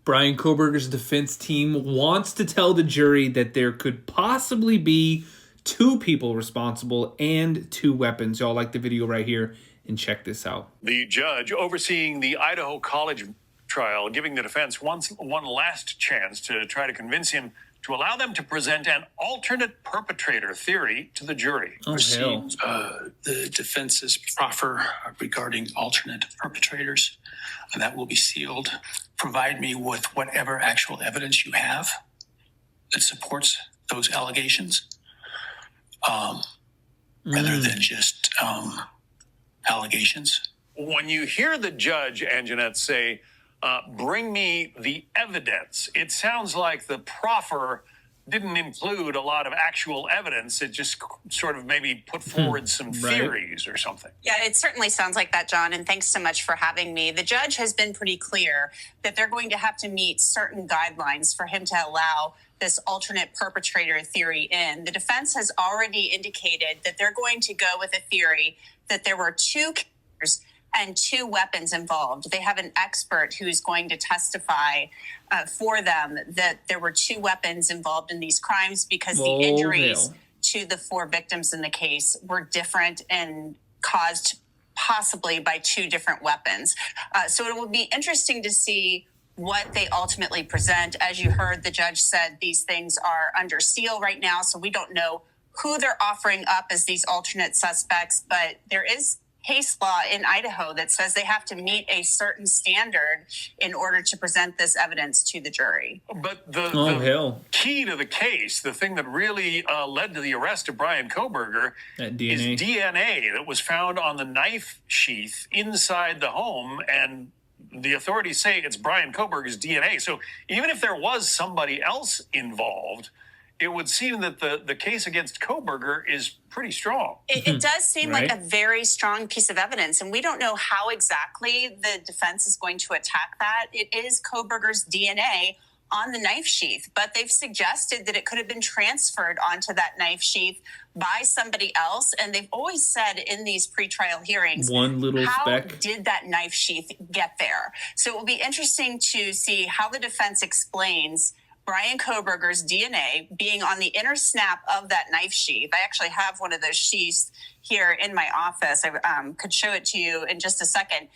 Bryan Kohberger's defense team wants to tell the jury that there could possibly be 2 people responsible and 2 weapons. Y'all like the video right here and check this out. The judge overseeing the Idaho College trial giving the defense one last chance to try to convince him to allow them to present an alternate perpetrator theory to the jury. Received the defense's proffer regarding alternate perpetrators. That will be sealed. Provide me with whatever actual evidence you have that supports those allegations, rather than just allegations. When you hear the judge and Jeanette say, bring me the evidence, it sounds like the proffer didn't include a lot of actual evidence. It just sort of maybe put forward some theories or something. Yeah, it certainly sounds like that, John, and thanks so much for having me. The judge has been pretty clear that they're going to have to meet certain guidelines for him to allow this alternate perpetrator theory in. The defense has already indicated that they're going to go with a theory that there were 2 killers and 2 weapons involved. They have an expert who's going to testify for them that there were 2 weapons involved in these crimes because the injuries to the 4 victims in the case were different and caused possibly by 2 different weapons. So it will be interesting to see what they ultimately present. As you heard, the judge said these things are under seal right now, so we don't know who they're offering up as these alternate suspects, but there is case law in Idaho that says they have to meet a certain standard in order to present this evidence to the jury. But the key to the case, the thing that really led to the arrest of Bryan Kohberger, is DNA that was found on the knife sheath inside the home, and the authorities say it's Bryan Kohberger's DNA. So even if there was somebody else involved, it would seem that the case against Kohberger is pretty strong. It does seem like a very strong piece of evidence, and we don't know how exactly the defense is going to attack that. It is Kohberger's DNA on the knife sheath, but they've suggested that it could have been transferred onto that knife sheath by somebody else, and they've always said in these pretrial hearings, how did that knife sheath get there? So it will be interesting to see how the defense explains Bryan Kohberger's DNA being on the inner snap of that knife sheath. I actually have one of those sheaths here in my office. I could show it to you in just a second.